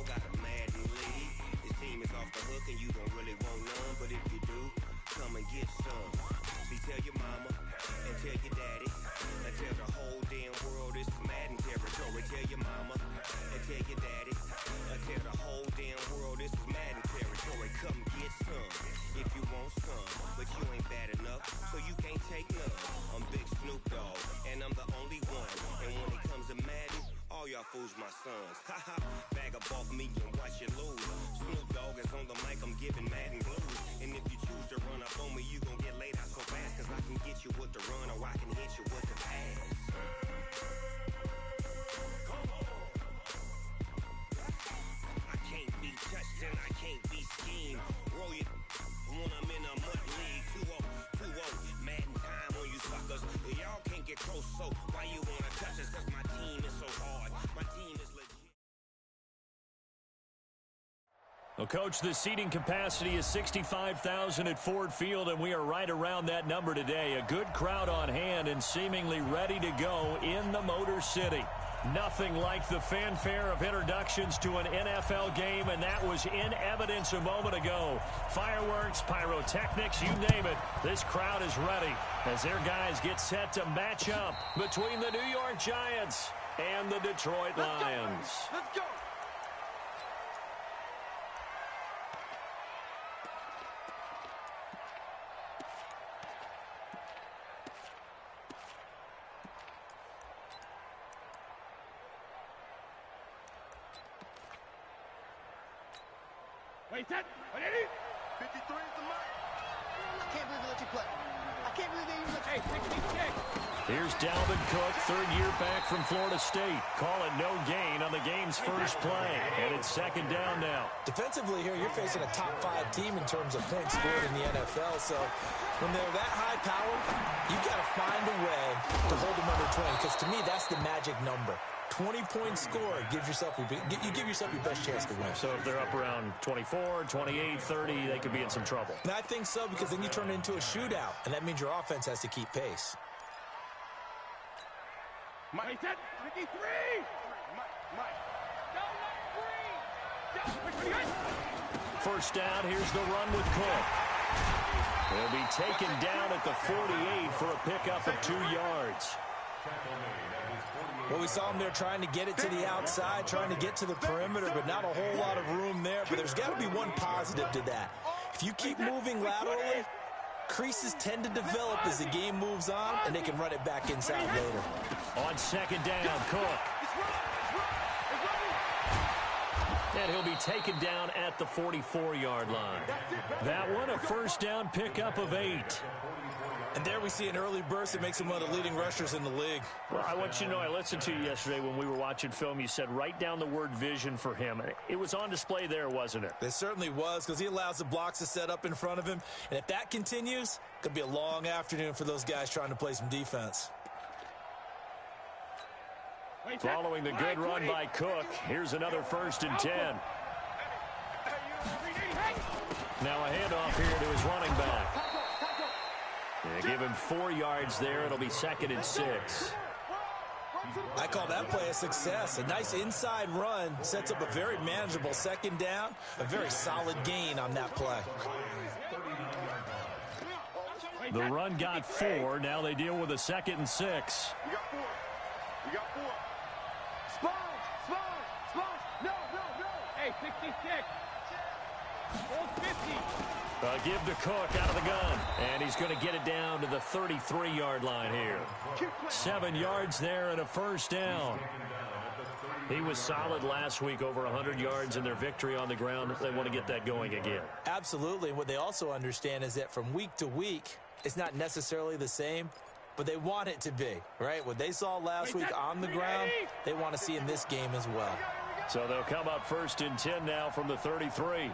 know, got a Madden league. This team is off the hook and you don't really want none, but if you do, come and get some. See, tell your mama and tell your daddy and tell the whole damn world this is Madden territory. Tell your mama and tell your daddy and tell the whole damn world this is Madden territory. Come get some if you want some, but you ain't bad enough, so you can't take none. I'm Big Snoop Dogg, and I'm the only one. And when it comes to Madden, all y'all fools my sons. Haha, bag up off me and watch you lose. Snoop Dogg is on the mic, I'm giving Madden blues. And if you choose to run up on me, you gon' get laid out so fast, cause I can get you with the run or I can hit you with the pass. I can't be touched and I can't be schemed. Roll you when I'm in a mud league. 2-0, Madden time on you suckers. Y'all can't get close, so why you wanna touch us? Cause my team is so hard. My team is legit. Well, Coach, the seating capacity is 65,000 at Ford Field, and we are right around that number today. A good crowd on hand and seemingly ready to go in the Motor City. Nothing like the fanfare of introductions to an NFL game, and that was in evidence a moment ago. Fireworks, pyrotechnics, you name it. This crowd is ready as their guys get set to match up between the New York Giants and the Detroit Lions. Let's go. Wait, set. Ready? 53 is the mark. I can't believe they let you play. I can't believe they even let you Hey, 66. Here's Dalvin Cook, third year back from Florida State. Call it no gain on the game's first play. And it's second down now. Defensively here, you're facing a top-5 team in terms of points scored in the NFL. So when they're that high power, you've got to find a way to hold them under 20. Because to me, that's the magic number. 20-point score gives yourself you give yourself your best chance to win. So if they're up around 24, 28, 30, they could be in some trouble. And I think so, because then you turn it into a shootout, and that means your offense has to keep pace. Mike, set. 53. Mike. First down, here's the run with Cook. He'll be taken down at the 48 for a pickup of 2 yards. Well, we saw him there trying to get it to the outside, trying to get to the perimeter, but not a whole lot of room there. But there's got to be one positive to that. If you keep moving laterally, creases tend to develop as the game moves on, and they can run it back inside later. On second down, Cook. And he'll be taken down at the 44-yard line. That one, a first down pickup of 8. And there we see an early burst that makes him one of the leading rushers in the league. Well, I want you to know, I listened to you yesterday when we were watching film. You said write down the word vision for him. It was on display there, wasn't it? It certainly was, because he allows the blocks to set up in front of him. And if that continues, it could be a long afternoon for those guys trying to play some defense. Following the good run by Cook, here's another 1st and 10. Now a handoff here to his running back. They give him 4 yards there. It'll be 2nd and 6. I call that play a success. A nice inside run sets up a very manageable second down. A very solid gain on that play. The run got 4. Now they deal with a 2nd and 6. You got 4. You got 4. Sponge. No. Hey, 66. Hold 50. Give to Cook out of the gun. And he's going to get it down to the 33-yard line here. 7 yards there and a first down. He was solid last week, over 100 yards in their victory on the ground. They want to get that going again. Absolutely. And what they also understand is that from week to week, it's not necessarily the same, but they want it to be, right? What they saw last week on the ground, they want to see in this game as well. So they'll come up 1st and 10 now from the 33.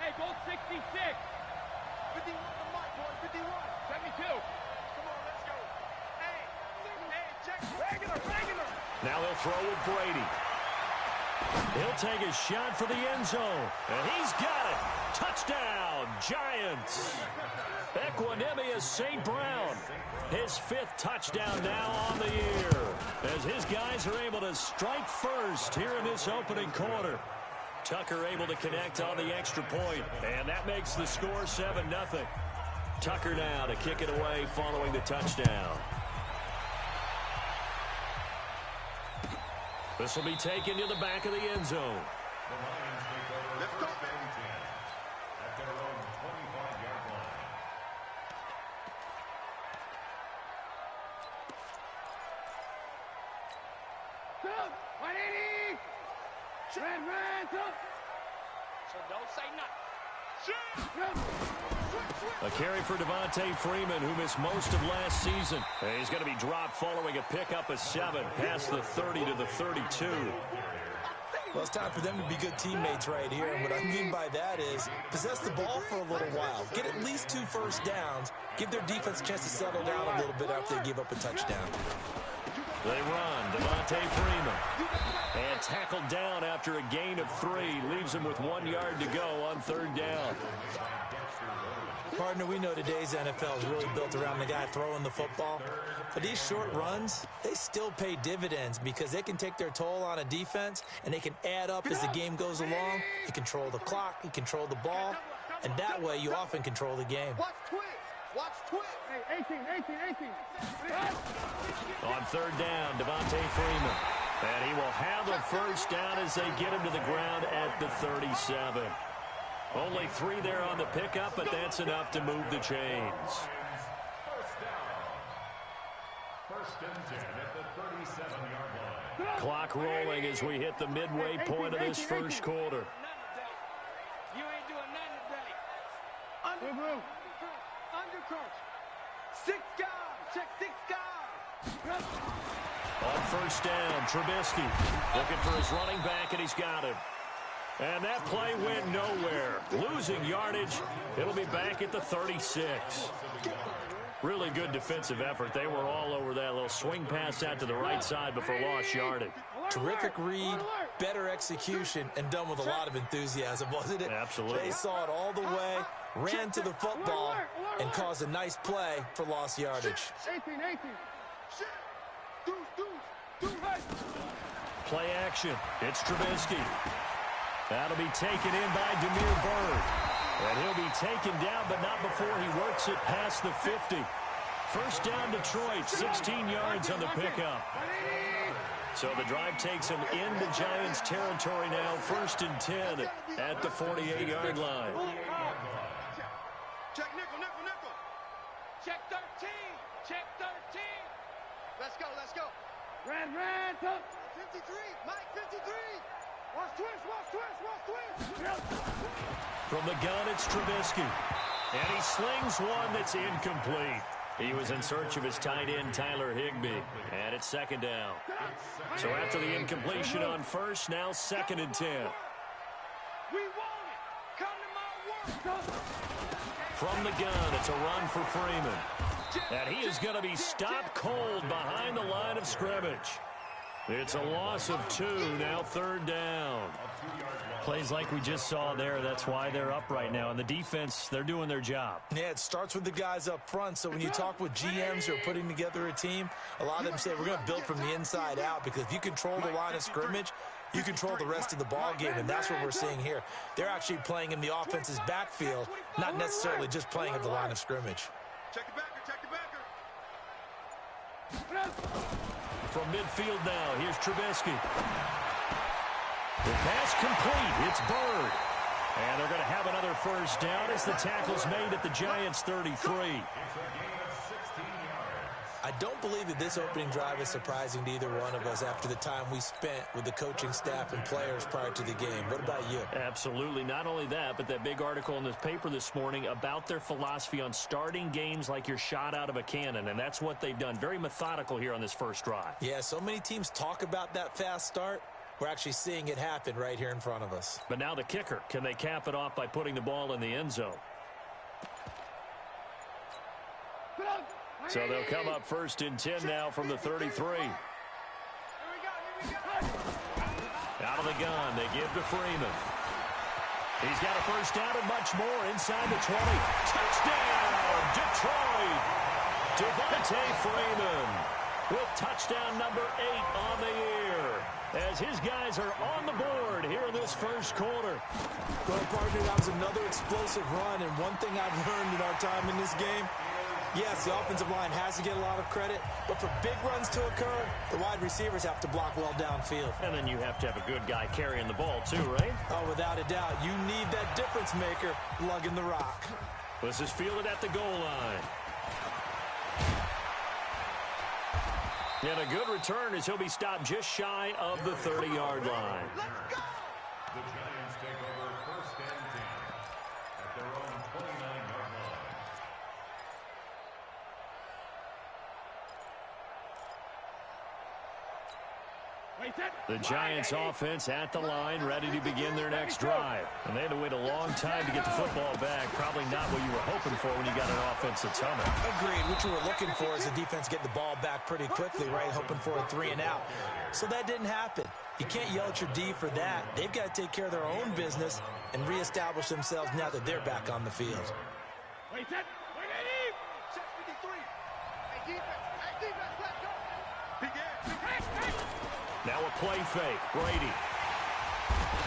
Hey, go 66. 51 the mic, boy. 51. 72. Come on, let's go. Hey, check. Regular. Now they'll throw with Brady. He'll take a shot for the end zone, and he's got it. Touchdown, Giants. Equanimous St. Brown, his 5th touchdown now on the year, as his guys are able to strike first here in this opening quarter. Tucker able to connect on the extra point, and that makes the score 7-0. Tucker now to kick it away following the touchdown. This will be taken to the back of the end zone. Let's go. At their own 25-yard line. Up, 180. Red, up. So don't say nothing. A carry for Devontae Freeman, who missed most of last season. He's going to be dropped following a pickup of 7 past the 30 to the 32. Well, it's time for them to be good teammates right here. And what I mean by that is possess the ball for a little while. Get at least 2 first downs. Give their defense a chance to settle down a little bit after they give up a touchdown. They run. Devontae Freeman. And tackled down after a gain of 3. Leaves him with 1 yard to go on 3rd down. Partner, we know today's NFL is really built around the guy throwing the football. But these short runs, they still pay dividends because they can take their toll on a defense and they can add up as the game goes along. You control the clock, you control the ball, and that way you often control the game. Watch twist. Watch twist. Hey, 18. On 3rd down, Devontae Freeman. And he will have a first down as they get him to the ground at the 37. Only 3 there on the pickup, but that's enough to move the chains. First and 10 at the 37-yard line. Clock rolling as we hit the midway point of this first quarter. You ain't doing nothing today. Undercoach. 6 guys. Check 6 guys. On 1st down, Trubisky looking for his running back, and he's got him. And that play went nowhere. Losing yardage. It'll be back at the 36. Really good defensive effort. They were all over that little swing pass out to the right side before lost yardage. Terrific read, better execution, and done with a lot of enthusiasm, wasn't it? Absolutely. They saw it all the way, ran to the football, and caused a nice play for lost yardage. 18. Play action. It's Trubisky. That'll be taken in by Demir Bird. And he'll be taken down, but not before he works it past the 50. First down, Detroit, 16 yards on the pickup. So the drive takes him into Giants territory now, 1st and 10 at the 48-yard line. Check nickel. Check 13. Check 13. Let's go. Red, up. 53. Mike, 53. Watch twist. From the gun, it's Trubisky. And he slings one that's incomplete. He was in search of his tight end, Tyler Higbee. And it's 2nd down. So after the incompletion on 1st, now 2nd and 10. We want it. Come to my work. From the gun, it's a run for Freeman. And he is going to be stopped cold behind the line of scrimmage. It's a loss of 2, now 3rd down. Plays like we just saw there, that's why they're up right now. And the defense, they're doing their job. Yeah, it starts with the guys up front. So when you talk with GMs who are putting together a team, a lot of them say we're going to build from the inside out, because if you control the line of scrimmage, you control the rest of the ball game, and that's what we're seeing here. They're actually playing in the offense's backfield, not necessarily just playing at the line of scrimmage. Check the backer. From midfield now, here's Trubisky. The pass complete. It's Bird. And they're going to have another first down as the tackle's made at the Giants' 33. I don't believe that this opening drive is surprising to either one of us after the time we spent with the coaching staff and players prior to the game. What about you? Absolutely. Not only that, but that big article in this paper this morning about their philosophy on starting games like you're shot out of a cannon, and that's what they've done. Very methodical here on this first drive. Yeah, so many teams talk about that fast start. We're actually seeing it happen right here in front of us. But now the kicker. Can they cap it off by putting the ball in the end zone? So they'll come up 1st and 10 now from the 33. Out of the gun. They give to Freeman. He's got a first down and much more inside the 20. Touchdown, Detroit! Devontae Freeman with touchdown number 8 on the year, as his guys are on the board here in this first quarter. Well, partner, that was another explosive run, and one thing I've learned in our time in this game, yes, the offensive line has to get a lot of credit, but for big runs to occur, the wide receivers have to block well downfield. And then you have to have a good guy carrying the ball too, right? Oh, without a doubt. You need that difference maker lugging the rock. This is fielded at the goal line. And a good return as he'll be stopped just shy of the 30-yard line. The Giants take over first and 10 at their own 29-yard line. The Giants offense at the line, ready to begin their next drive. And they had to wait a long time to get the football back. Probably not what you were hoping for when you got an offense that's humming. Agreed. What you were looking for is the defense getting the ball back pretty quickly, right? Hoping for a 3 and out. So that didn't happen. You can't yell at your D for that. They've got to take care of their own business and reestablish themselves now that they're back on the field. Wait, set. Wait, Eddie. Check 53. Hey, defense, let's go. Now a play fake. Brady.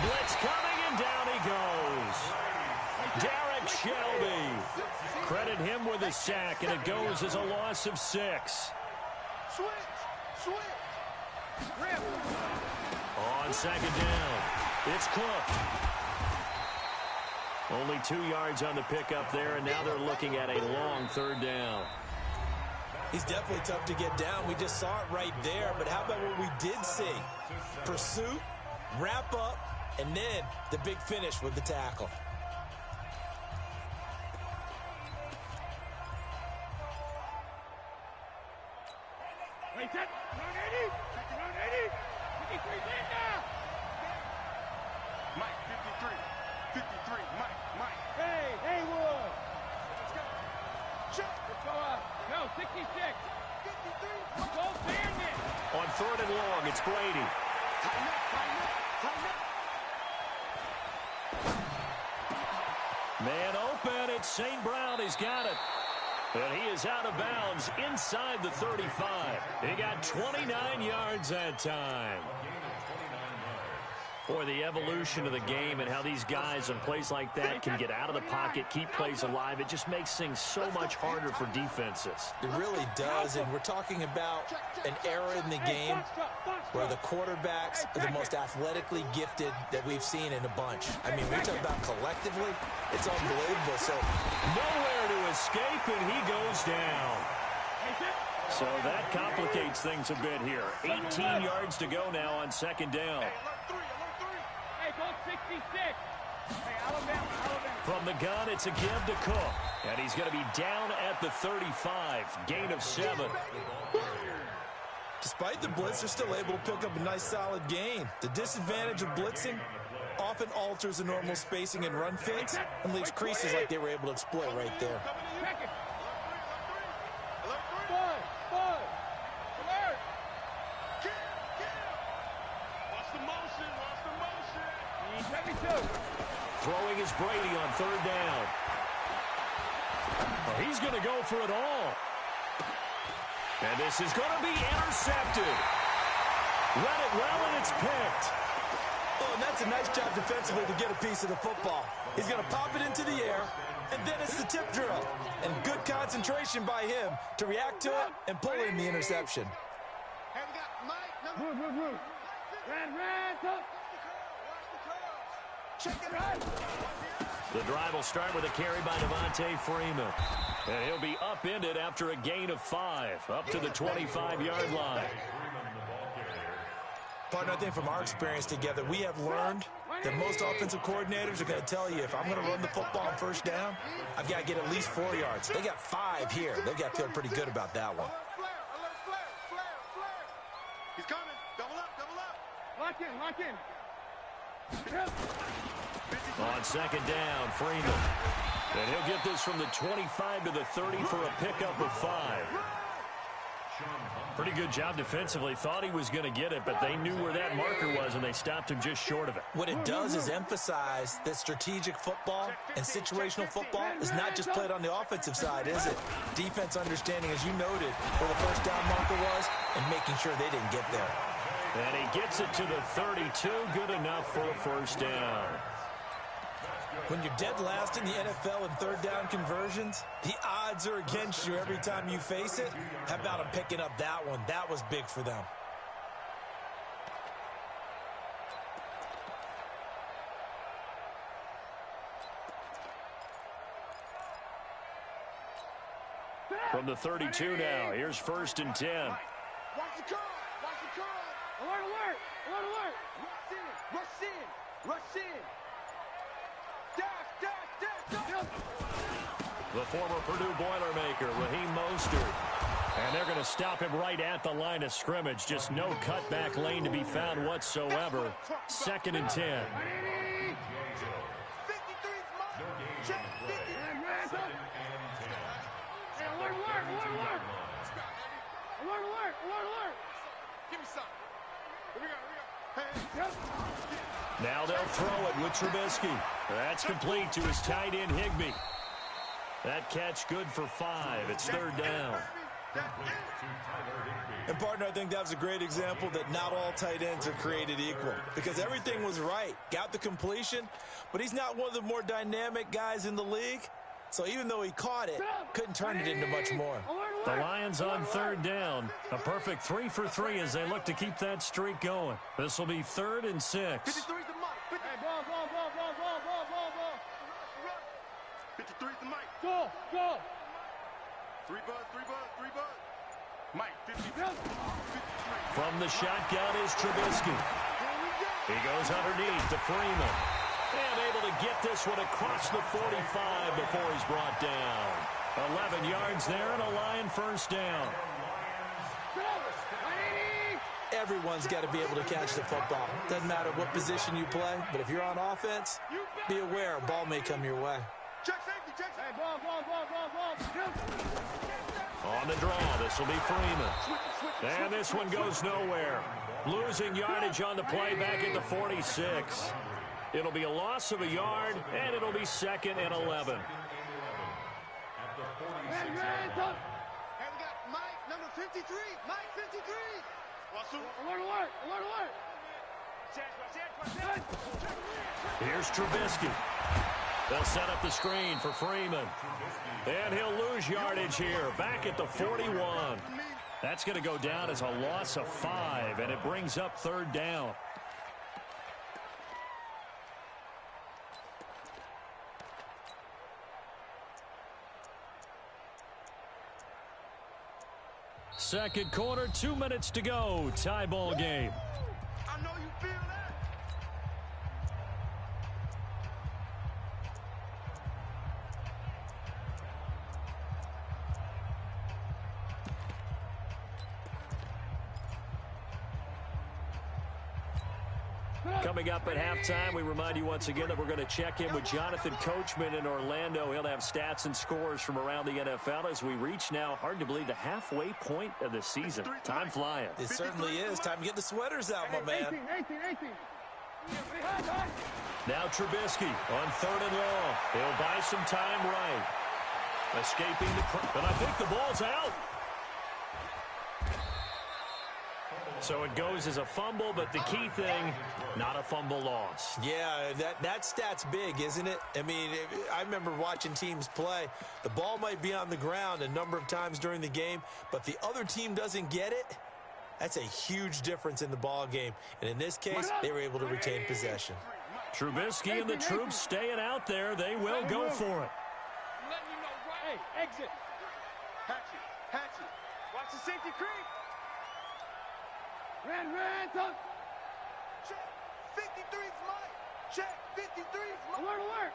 Blitz coming, and down he goes. Derek Shelby. Credit him with a sack, and it goes as a loss of 6. Switch. Rip. On second down, it's Cook. Only 2 yards on the pickup there, and now they're looking at a long 3rd down. He's definitely tough to get down. We just saw it right there. But how about what we did see? Pursuit, wrap up, and then the big finish with the tackle. Wait, set. Run, Eddie. 53, stand down. Mike, 53, Mike. Hey, Haywood. Let's go. Check. Let's go up. No, 66. 53. Go bandit. On 3rd and long, it's Brady. Tighten up. Man open, it's St. Brown. He's got it. And he is out of bounds inside the 35. He got 29 yards that time. Boy, the evolution of the game and how these guys in plays like that can get out of the pocket, keep plays alive, it just makes things so much harder for defenses. It really does, and we're talking about an era in the game where the quarterbacks are the most athletically gifted that we've seen in a bunch. I mean, we talk about collectively, it's unbelievable. So nowhere to escape, and he goes down. So that complicates things a bit here. 18 yards to go now on 2nd down. Hey, go 66. Hey, Alabama. From the gun, it's a give to Cook. And he's going to be down at the 35. Gain of 7. despite the blitz, they're still able to pick up a nice solid gain. The disadvantage of blitzing often alters the normal spacing and run fakes and leaves creases like they were able to exploit right there. Throwing is Brady on 3rd down. Well, he's going to go for it all. And this is going to be intercepted. Read it well, and it's picked. Oh, and that's a nice job defensively to get a piece of the football. He's going to pop it into the air, and then it's the tip drill. And good concentration by him to react to it and pull in the interception. Hey, we got Mike. Move. Ran. Check it out. The drive will start with a carry by Devontae Freeman. And he'll be upended after a gain of 5, up to the 25-yard line. Partner, I think from our experience together, we have learned that most offensive coordinators are going to tell you, if I'm going to run the football on 1st down, I've got to get at least 4 yards. They got 5 here. They've got to feel pretty good about that one. He's coming. Double up. Lock in. On 2nd down, Freeman. And he'll get this from the 25 to the 30 for a pickup of 5. Pretty good job defensively. Thought he was going to get it, but they knew where that marker was, and they stopped him just short of it. What it does is emphasize that strategic football and situational football is not just played on the offensive side, is it? Defense understanding, as you noted, where the first down marker was and making sure they didn't get there. And he gets it to the 32. Good enough for a first down. When you're dead last in the NFL in third down conversions, the odds are against you every time you face it. How about them picking up that one? That was big for them. From the 32 now, here's 1st and 10. Watch the curl. Watch the curl. Alert, alert. Alert, alert. Rush in. Rush in. Dash. The former Purdue Boilermaker, Raheem Mostert. And they're going to stop him right at the line of scrimmage. Just no cutback lane to be found whatsoever. 2nd and 10. 53's mine. Check 50. Hey, alert, alert, alert, alert. Alert, alert, alert, alert. Give me something. Here we go. Hey. Now they'll throw it with Trubisky. That's complete to his tight end, Higbee. That catch good for 5. It's 3rd down. And, partner, I think that was a great example that not all tight ends are created equal because everything was right. Got the completion, but he's not one of the more dynamic guys in the league. So even though he caught it, couldn't turn it into much more. The Lions on 3rd down. A perfect 3 for 3 as they look to keep that streak going. This will be 3rd and 6. 53's the mic. Hey, ball, ball, ball, ball, ball, ball, ball, ball. 53's the mic. Go, go. 3 buzz. Mike, 53. From the shotgun is Trubisky. He goes underneath to Freeman. And able to get this one across the 45 before he's brought down. 11 yards there and a Lion first down. Everyone's got to be able to catch the football. Doesn't matter what position you play, but if you're on offense, be aware a ball may come your way. Check safety, check safety. Hey, ball, ball, ball, ball, ball. On the draw, this will be Freeman. And this one goes nowhere. Losing yardage on the play back at the 46. It'll be a loss of a yard, and it'll be 2nd and 11. Hey, we got Mike, number 53. Mike, 53. Alert, alert, alert, alert. Here's Trubisky. They'll set up the screen for Freeman. And he'll lose yardage here, back at the 41. That's going to go down as a loss of 5, and it brings up 3rd down. Second quarter, 2 minutes to go. Tie ball game. I know you feel that. Coming up at halftime, we remind you once again that we're going to check in with Jonathan Coachman in Orlando. He'll have stats and scores from around the NFL as we reach now, hard to believe, the halfway point of the season. Time flying. It certainly is. Time to get the sweaters out, my man. 18. Now Trubisky on 3rd and long. He'll buy some time right. Escaping the... And I think the ball's out. So it goes as a fumble, but the key thing, not a fumble loss. Yeah, that stat's big, isn't it? I mean, I remember watching teams play. The ball might be on the ground a number of times during the game, but the other team doesn't get it. That's a huge difference in the ball game. And in this case, they were able to retain possession. Trubisky and the troops staying out there. They will go for it. Hey, exit. Hatchet. Watch the safety creep. Ran, touch. Check. 53's Mike. Check. 53's Mike. Alert.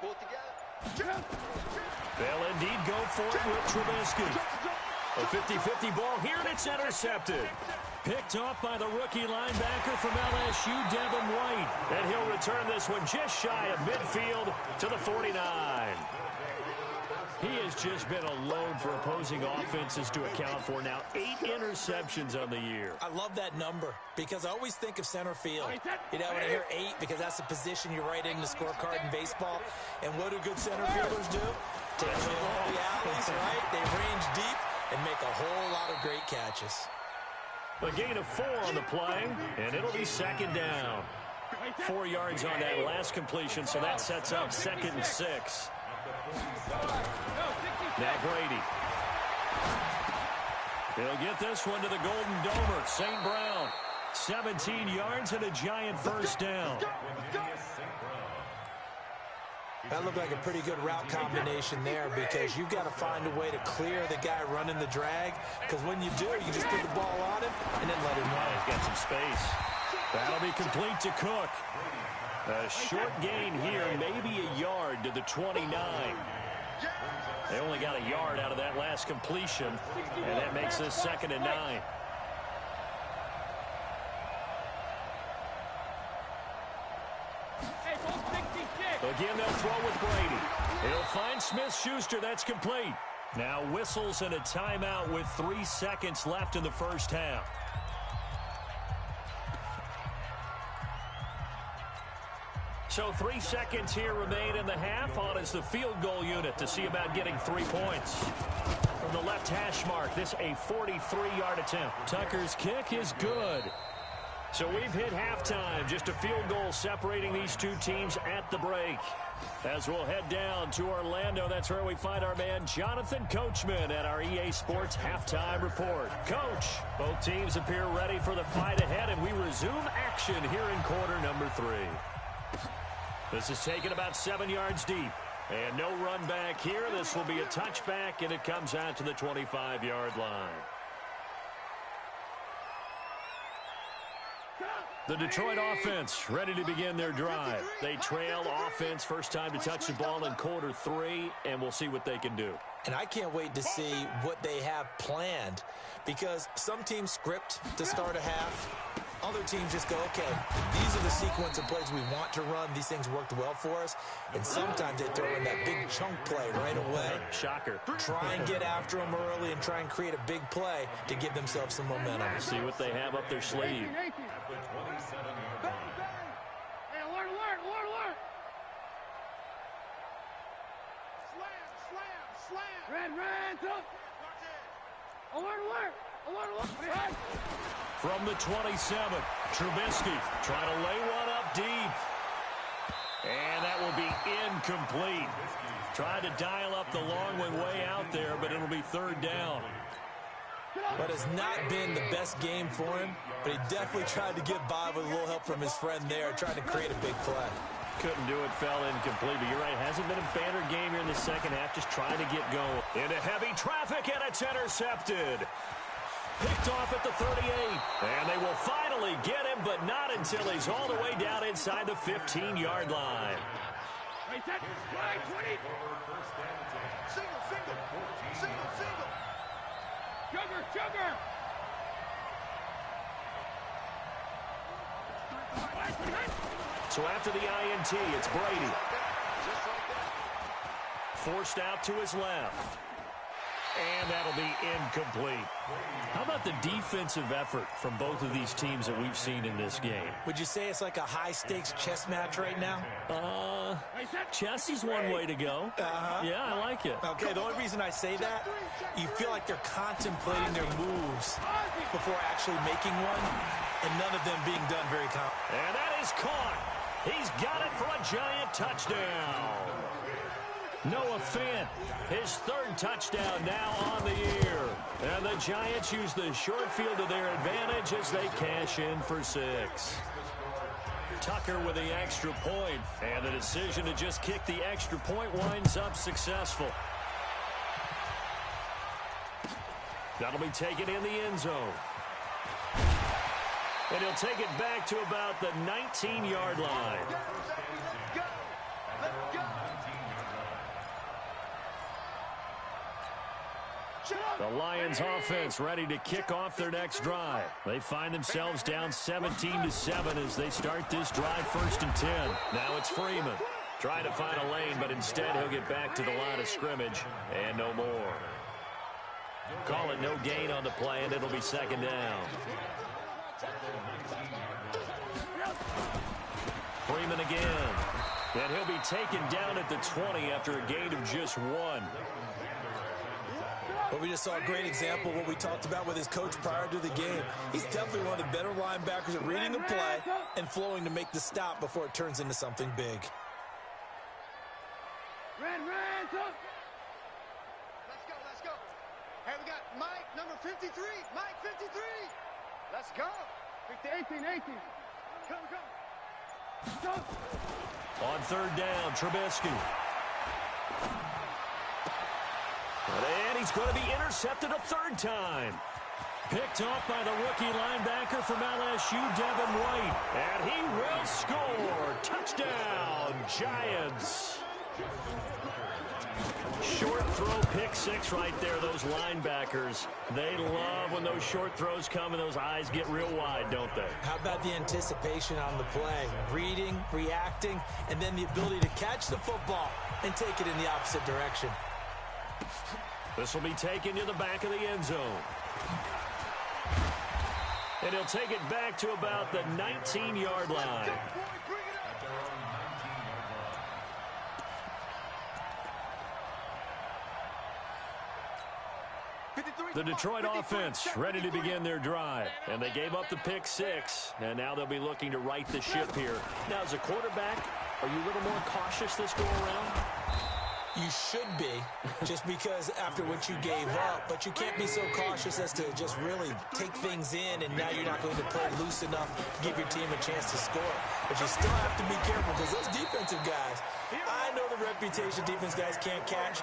Pull it together. They'll indeed go for it with Trubisky. A 50-50 ball here, and it's intercepted. Picked off by the rookie linebacker from LSU, Devin White. And he'll return this one just shy of midfield to the 49. He has just been a load for opposing offenses to account for. Now 8 interceptions on the year. I love that number because I always think of center field. You know, when I hear 8, because that's the position you write in the scorecard in baseball. And what do good center fielders do? Take the ball the alleys, right? They range deep and make a whole lot of great catches. A gain of 4 on the play, and it'll be second down. 4 yards on that last completion, so that sets up 2nd and 6. Now Brady. He'll get this one to the Golden Domer, St. Brown. 17 yards and a giant first down. That looked like a pretty good route combination there because you've got to find a way to clear the guy running the drag, because when you do, you just put the ball on him and then let him run. He's got some space. That'll be complete to Cook. A short gain here, maybe a yard to the 29. They only got a yard out of that last completion, and that makes this 2nd and 9. Again, they'll throw with Brady. He'll find Smith-Schuster. That's complete. Now whistles and a timeout with 3 seconds left in the first half. So 3 seconds here remain in the half. On is the field goal unit to see about getting 3 points. From the left hash mark, this a 43-yard attempt. Tucker's kick is good. So we've hit halftime. Just a field goal separating these two teams at the break. As we'll head down to Orlando, that's where we find our man Jonathan Coachman at our EA Sports Halftime Report. Coach, both teams appear ready for the fight ahead, and we resume action here in quarter number 3. This is taken about 7 yards deep. And no run back here. This will be a touchback, and it comes out to the 25-yard line. The Detroit offense ready to begin their drive. They trail offense, first time to touch the ball in quarter 3, and we'll see what they can do. And I can't wait to see what they have planned, because some teams script to start a half. Other teams just go, okay, these are the sequence of plays we want to run. These things worked well for us. And sometimes they throw in that big chunk play right away. Shocker. Try and get after them early and try and create a big play to give themselves some momentum. See what they have up their sleeve. From the 27, Trubisky trying to lay one up deep. And that will be incomplete. Tried to dial up the long one way out there, but it'll be 3rd down. But it's not been the best game for him, but he definitely tried to get by with a little help from his friend there, trying to create a big play. Couldn't do it, fell incomplete, but you're right, hasn't been a banner game here in the second half, just trying to get going. Into heavy traffic, and it's intercepted. Picked off at the 38, and they will finally get him, but not until he's all the way down inside the 15-yard line. Sugar! So after the INT, it's Brady. Forced out to his left. And that'll be incomplete. How about the defensive effort from both of these teams that we've seen in this game? Would you say it's like a high-stakes chess match right now? Chess is one way to go. Yeah, I like it. Okay, the only reason I say that, you feel like they're contemplating their moves before actually making one, and none of them being done very confidently. And that is caught. He's got it for a giant touchdown. Noah Fant, his 3rd touchdown now on the year. And the Giants use the short field to their advantage as they cash in for 6. Tucker with the extra point, and the decision to just kick the extra point winds up successful. That'll be taken in the end zone. And he'll take it back to about the 19-yard line. The Lions offense ready to kick off their next drive. They find themselves down 17-7 as they start this drive 1st and 10. Now it's Freeman. Trying to find a lane, but instead he'll get back to the line of scrimmage and no more. Call it no gain on the play, and it'll be second down. Freeman again. And he'll be taken down at the 20 after a gain of just 1. Well, we just saw a great example of what we talked about with his coach prior to the game. He's definitely one of the better linebackers at reading the play and flowing to make the stop before it turns into something big. Let's go. Hey, we got Mike, number 53. Mike, 53. Let's go. 18. Come. On third down, Trubisky. And he's going to be intercepted a third time. Picked off by the rookie linebacker from LSU, Devin White. And he will score. Touchdown, Giants. Short throw, pick six right there, those linebackers. They love when those short throws come and those eyes get real wide, don't they? How about the anticipation on the play? Reading, reacting, and then the ability to catch the football and take it in the opposite direction. This will be taken to the back of the end zone. And he'll take it back to about the 19-yard line. The Detroit offense ready to begin their drive. And they gave up the pick six. And now they'll be looking to right the ship here. Now, as a quarterback, are you a little more cautious this go-around? You should be, just because after what you gave up. But you can't be so cautious as to just really take things in, and now you're not going to play loose enough to give your team a chance to score. But you still have to be careful, because those defensive guys, I know the reputation defense guys can't catch.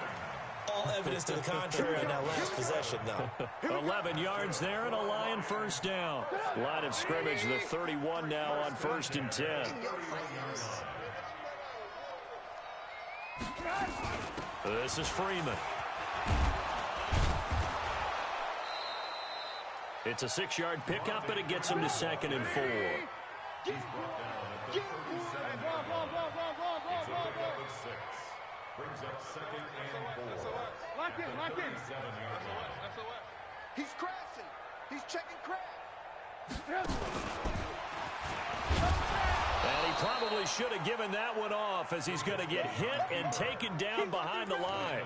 All evidence to the contrary on that last possession, though. 11 yards there and a Lion first down. Line of scrimmage, the 31 now on 1st and 10. This is Freeman. It's a 6-yard pickup, but it gets him to 2nd and 4. Brings up 2nd and 4. Lock in. He's crashing. He's checking crash. And he probably should have given that one off, as he's going to get hit and taken down behind the line.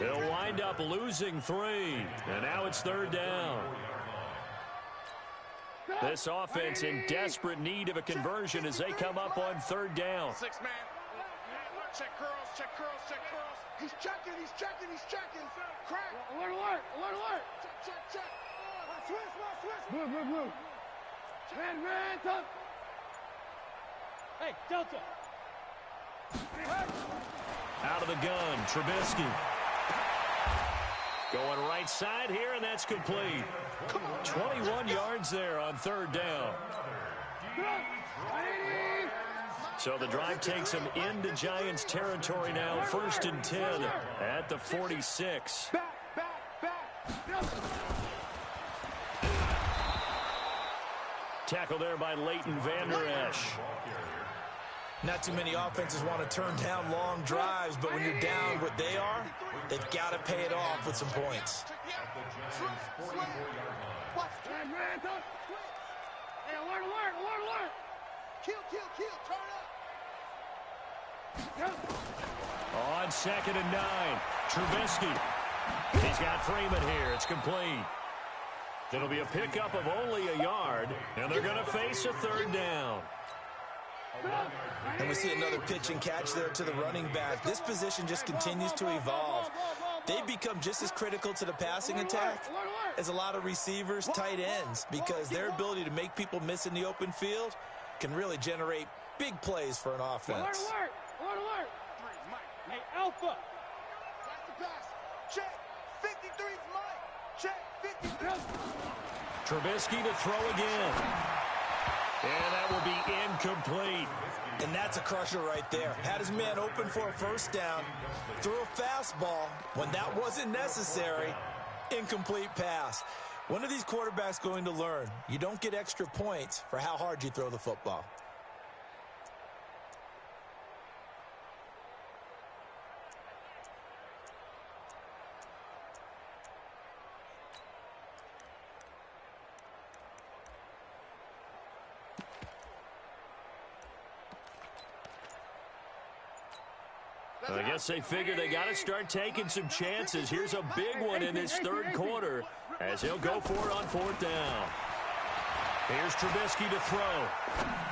He'll wind up losing 3. And now it's 3rd down. This offense in desperate need of a conversion as they come up on 3rd down. 6-man. Check curls. He's checking. Crack. Alert. Check. Switch. Blue. Man, top. Hey, Delta. Out of the gun, Trubisky. Going right side here, and that's complete. 21 yards there on 3rd down. So the drive takes him into Giants territory now. 1st and 10 at the 46. Tackle there by Leighton Vander Esch. Not too many offenses want to turn down long drives, but when you're down what they are, they've got to pay it off with some points. Hey, alert. Kill. Turn up. On 2nd and 9, Trubisky. He's got Freeman here. It's complete. It'll be a pickup of only a yard, and they're going to face a 3rd down. And we see another pitch and catch there to the running back. This position just continues to evolve. They become just as critical to the passing attack as a lot of receivers, tight ends, because their ability to make people miss in the open field can really generate big plays for an offense. Alert. Hey, Alpha. That's the pass. Check. 53's Mike. Check. 53. Trubisky to throw again. And that will be incomplete. And that's a crusher right there. Had his man open for a 1st down. Threw a fastball when that wasn't necessary. Incomplete pass. When are these quarterbacks going to learn? You don't get extra points for how hard you throw the football. I guess they figure they got to start taking some chances. Here's a big one in this third quarter as he'll go for it on 4th down. Here's Trubisky to throw.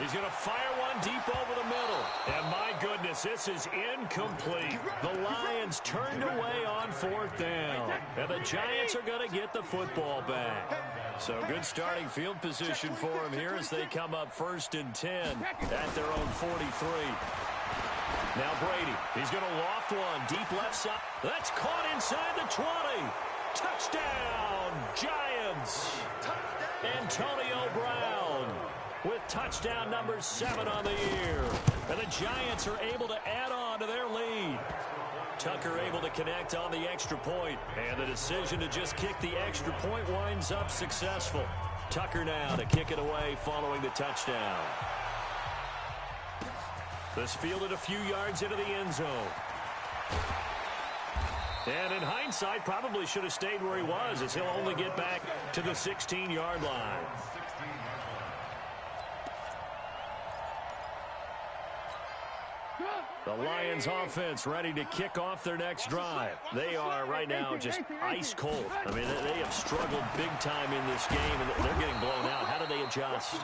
He's going to fire one deep over the middle. And my goodness, this is incomplete. The Lions turned away on 4th down. And the Giants are going to get the football back. So good starting field position for them here as they come up 1st and 10 at their own 43. Now Brady, he's going to loft one deep left side. That's caught inside the 20. Touchdown, Giants. Antonio Brown with touchdown number 7 on the year. And the Giants are able to add on to their lead. Tucker able to connect on the extra point. And the decision to just kick the extra point winds up successful. Tucker now to kick it away following the touchdown. This fielded a few yards into the end zone. And in hindsight, probably should have stayed where he was as he'll only get back to the 16-yard line. The Lions offense ready to kick off their next drive. They are right now just ice cold. I mean, they have struggled big time in this game, and they're getting blown out. How do they adjust?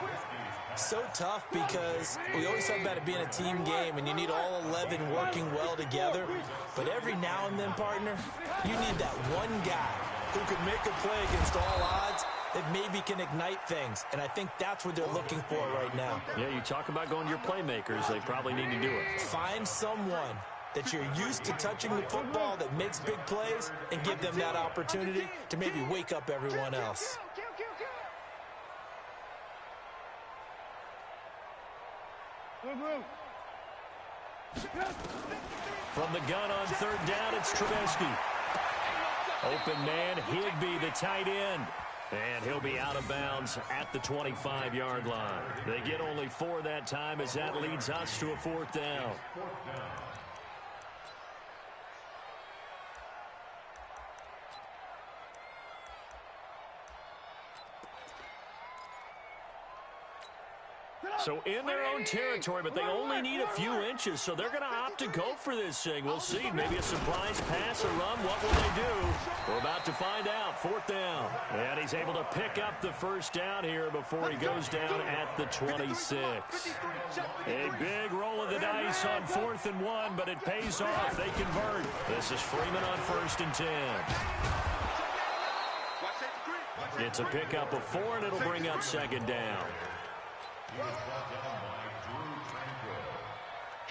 So tough because we always talk about it being a team game, and you need all 11 working well together. But every now and then, partner, you need that one guy who can make a play against all odds that maybe can ignite things. And I think that's what they're looking for right now. Yeah, you talk about going to your playmakers. They probably need to do it. Find someone that you're used to touching the football that makes big plays and give them that opportunity to maybe wake up everyone else. From the gun on 3rd down, it's Trubisky. Open man, Higbee, the tight end. And he'll be out of bounds at the 25-yard line. They get only 4 that time as that leads us to a 4th down. So in their own territory, but they only need a few inches, so they're going to opt to go for this thing. We'll see. Maybe a surprise pass, a run. What will they do? We're about to find out. 4th down. And he's able to pick up the 1st down here before he goes down at the 26. A big roll of the dice on 4th and 1, but it pays off. They convert. This is Freeman on 1st and 10. It's a pickup of 4, and it'll bring up 2nd down. He was brought down by Drew Tranquil.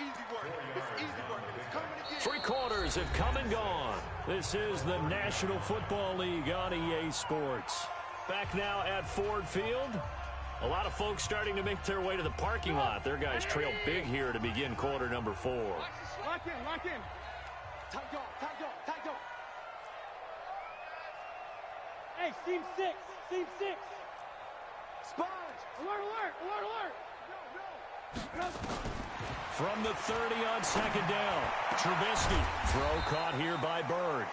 Easy work. It's easy work. It's coming again. 3 quarters have come and gone. This is the National Football League on EA Sports. Back now at Ford Field. A lot of folks starting to make their way to the parking lot. Their guys trail big here to begin quarter number 4. Lock in, lock in. Tight go, tight go, tight go. Hey, seam 6, seam 6. Sponge. Alert, alert, alert, alert. From the 30 on 2nd down. Trubisky. Throw caught here by Bird.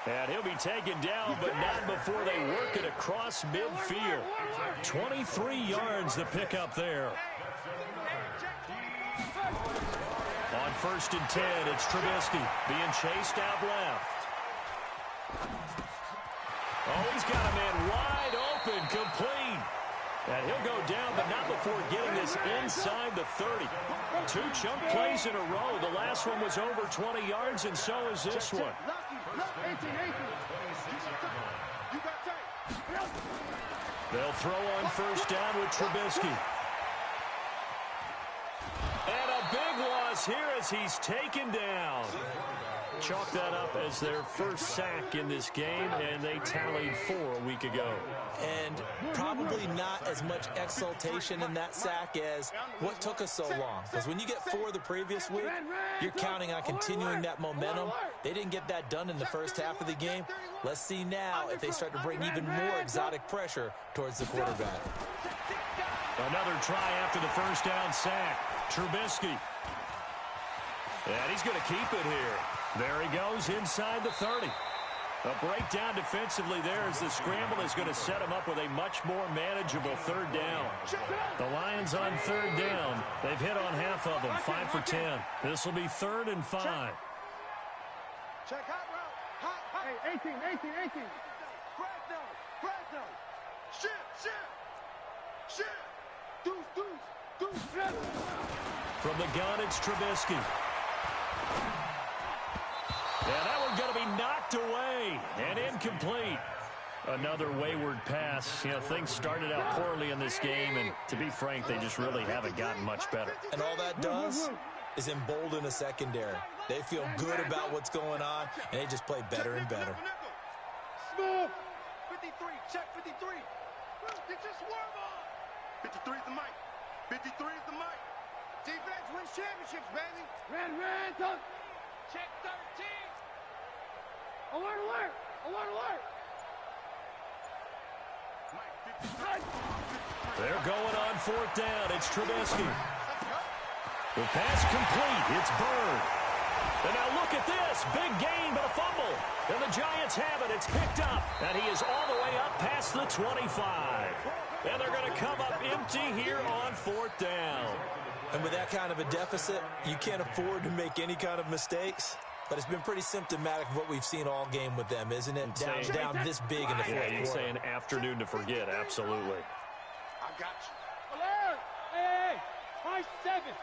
And he'll be taken down, but not before they work it across midfield. 23 yards to pick up there. On 1st and 10, it's Trubisky being chased out left. Oh, he's got a man wide open, complete. And he'll go down, but not before getting this inside the 30. 2 chunk plays in a row. The last one was over 20 yards, and so is this one. They'll throw on 1st down with Trubisky. And a big loss here as he's taken down. Chalk that up as their first sack in this game, and they tallied 4 a week ago. And probably not as much exultation in that sack as what took us so long. Because when you get 4 the previous week, you're counting on continuing that momentum. They didn't get that done in the first half of the game. Let's see now if they start to bring even more exotic pressure towards the quarterback. Another try after the 1st down sack. Trubisky. And he's going to keep it here. There he goes inside the 30. A breakdown defensively there as the scramble is going to set him up with a much more manageable 3rd down. The Lions on 3rd down. They've hit on half of them, 5 for 10. This will be 3rd and 5. Check hot route. Hot. Hey, 18. Fresno. Shit. Deuce. From the gun, it's Trubisky. And that one's going to be knocked away and incomplete. Another wayward pass. You know, things started out poorly in this game, and to be frank, they just really haven't gotten much better. And all that does is embolden a secondary. They feel good about what's going on, and they just play better and better. Smooth. 53. Check 53. Get your swerve on. 53 is the mic. 53 is the mic. Defense wins championships, baby. Red, touch. Check 13. Alert. They're going on fourth down. It's Trubisky. The pass complete. It's Bird. And now look at this. Big gain, but a fumble. And the Giants have it. It's picked up. And he is all the way up past the 25. And they're going to come up empty here on fourth down. And with that kind of a deficit, you can't afford to make any kind of mistakes. But it's been pretty symptomatic of what we've seen all game with them, isn't it? Down this big in the fourth quarter. You'd say an afternoon to forget, absolutely. I got you. Alert. Hey. 5-7.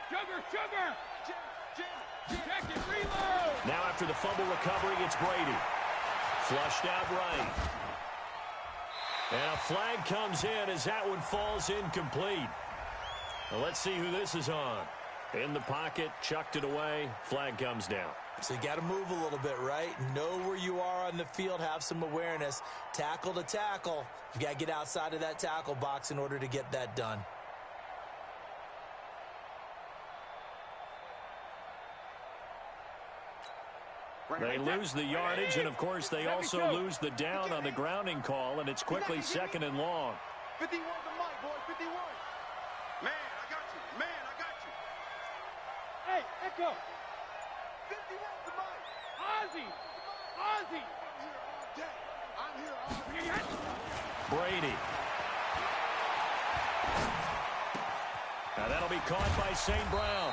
Sugar. Check it. Reload. Now after the fumble recovery, it's Brady. Flushed out right. And a flag comes in as that one falls incomplete. Well, let's see who this is on. In the pocket, chucked it away, flag comes down. So you got to move a little bit, right? Know where you are on the field, have some awareness. Tackle to tackle. You got to get outside of that tackle box in order to get that done. They lose the yardage, and of course they also lose the down on the grounding call, and it's quickly 2nd and long. 51 the mic, boy. 51. Man, I got you. Hey, Echo. 51 the mic. Ozzy. I'm here all day. Brady. Now that'll be caught by St. Brown.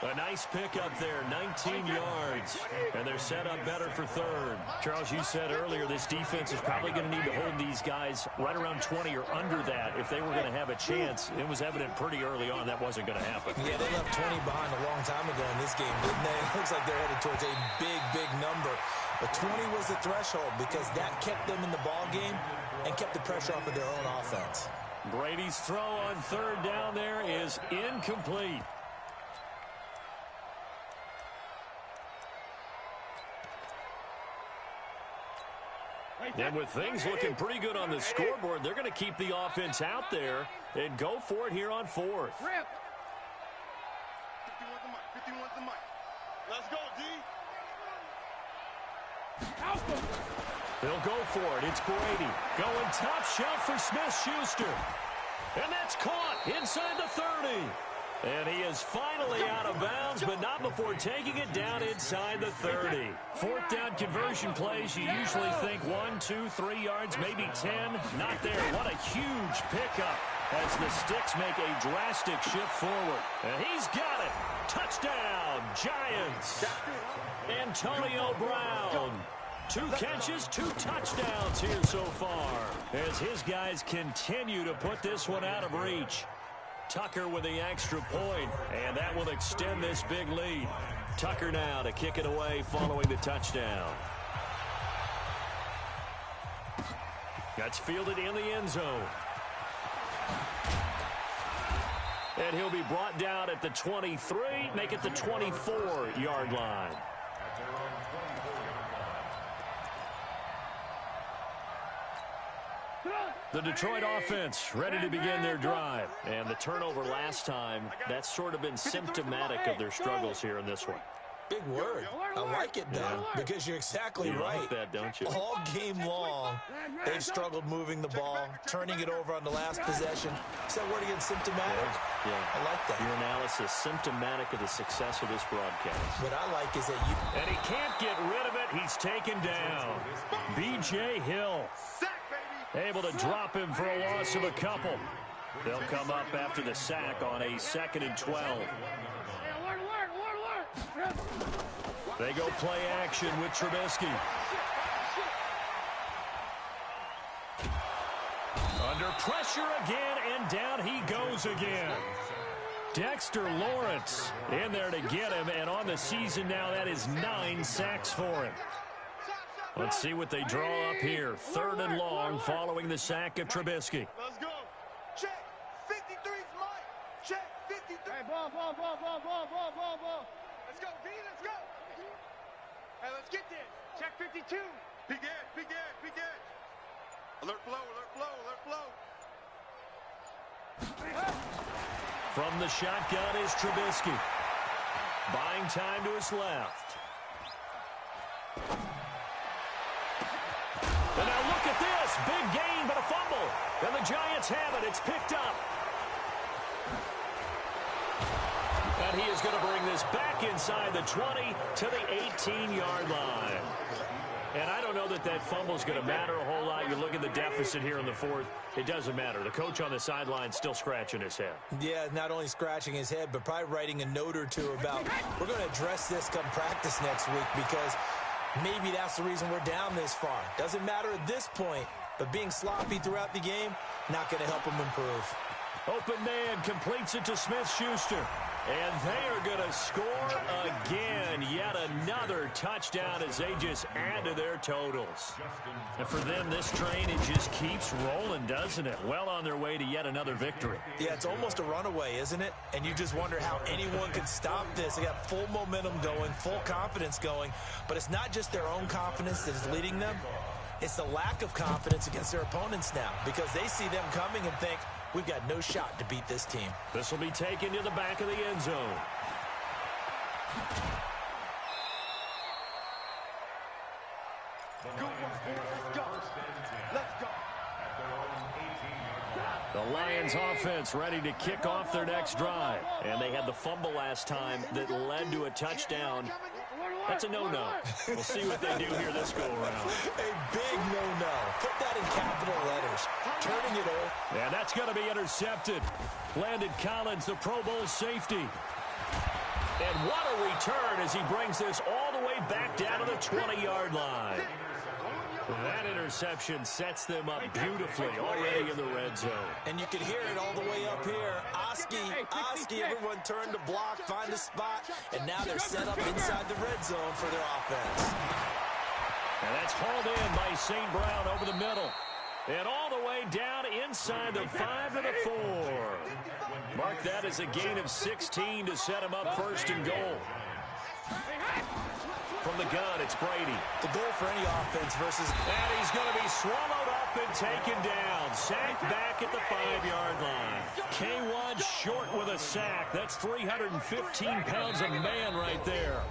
A nice pick up there, 19 yards, and they're set up better for third. Charles, you said earlier this defense is probably going to need to hold these guys right around 20 or under that if they were going to have a chance. It was evident pretty early on that wasn't going to happen. Yeah, they left 20 behind a long time ago in this game, didn't they? It looks like they're headed towards a big number. But 20 was the threshold because that kept them in the ball game and kept the pressure off of their own offense. Brady's throw on third down there is incomplete. And with things looking pretty good on the scoreboard, they're going to keep the offense out there and go for it here on fourth. 51's the mic. Let's go, D. They'll go for it. It's Brady. Going top shelf for Smith-Schuster. And that's caught inside the 30. And he is finally out of bounds, but not before taking it down inside the 30. Fourth down conversion plays, you usually think 1, 2, 3 yards, maybe 10. Not there. What a huge pickup as the Sticks make a drastic shift forward. And he's got it. Touchdown, Giants. Antonio Brown. 2 catches, 2 touchdowns here so far as his guys continue to put this one out of reach. Tucker with the extra point, and that will extend this big lead. Tucker now to kick it away following the touchdown. That's fielded in the end zone. And he'll be brought down at the 23, make it the 24-yard line. The Detroit offense ready to begin their drive. And the turnover last time, that's sort of been symptomatic of their struggles here in this one. Big word. I like it, though, because you're exactly right. Like that, don't you? All game long, they've struggled moving the ball, turning it over on the last possession. Is that word again, symptomatic? Yeah. I like that. Your analysis, symptomatic of the success of this broadcast. What I like is that you... And he can't get rid of it. He's taken down. B.J. Hill. Able to drop him for a loss of a couple. They'll come up after the sack on a 2nd and 12. They go play action with Trubisky. Under pressure again, and down he goes again. Dexter Lawrence in there to get him, and on the season now, that is 9 sacks for him. Let's see what they draw up here. 3rd and long following the sack of Trubisky. Let's go. Check. 53's Mike. Check. 53. Hey, ball. Let's go, B. Let's go. Hey, let's get this. Check 52. Big edge. Alert flow. From the shotgun is Trubisky. Buying time to his left. And now look at this. Big gain, but a fumble. And the Giants have it. It's picked up. And he is going to bring this back inside the 20 to the 18-yard line. And I don't know that that fumble is going to matter a whole lot. You look at the deficit here in the 4th. It doesn't matter. The coach on the sideline still scratching his head. Yeah, not only scratching his head, but probably writing a note or two about, we're going to address this come practice next week, because maybe that's the reason we're down this far. Doesn't matter at this point, but being sloppy throughout the game, not going to help him improve. Open man completes it to Smith-Schuster. And they are going to score again. Yet another touchdown as they just add to their totals. And for them, this train, it just keeps rolling, doesn't it? Well on their way to yet another victory. Yeah, it's almost a runaway, isn't it? And you just wonder how anyone can stop this. They got full momentum going, full confidence going. But it's not just their own confidence that is leading them. It's the lack of confidence against their opponents now, because they see them coming and think, we've got no shot to beat this team. This will be taken to the back of the end zone. Let's go. The Lions offense ready to kick off their next drive. And they had the fumble last time that led to a touchdown. That's a no-no. We'll see what they do here this go-around. A big no-no. Put that in capital letters. Turning it over. And that's going to be intercepted. Landon Collins, the Pro Bowl safety. And what a return as he brings this all the way back down to the 20-yard line. That interception sets them up beautifully already in the red zone. And you can hear it all the way up here. Oski, everyone turned to block, find a spot, and now they're set up inside the red zone for their offense. And that's hauled in by St. Brown over the middle. And all the way down inside the 5 to the 4. Mark that as a gain of 16 to set him up 1st and goal. From the gun, it's Brady. The goal for any offense versus... And he's going to be swallowed up and taken down. Sacked back at the 5-yard line. K1 short with a sack. That's 315 pounds of man right there.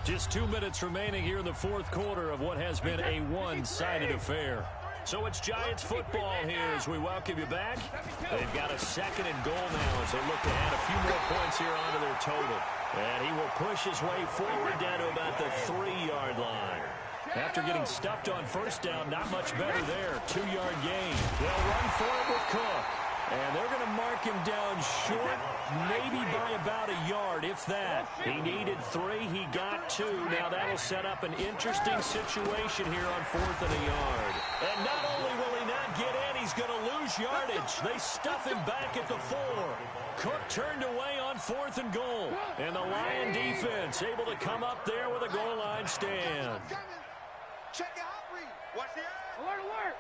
Just 2 minutes remaining here in the 4th quarter of what has been a one-sided affair. So it's Giants football here as we welcome you back. They've got a 2nd and goal now as they look to add a few more points here onto their total. And he will push his way forward down to about the 3-yard line. After getting stuffed on 1st down, not much better there. 2-yard gain. They'll run for it with Cook. And they're going to mark him down short, maybe by about a yard, if that. He needed 3. He got 2. Now that'll set up an interesting situation here on 4th and a yard. And not only will he not get in, he's going to lose yardage. They stuff him back at the 4. Cook turned away on 4th and goal. And the Lion defense able to come up there with a goal line stand. Check out, read. Watch the eye. Alert.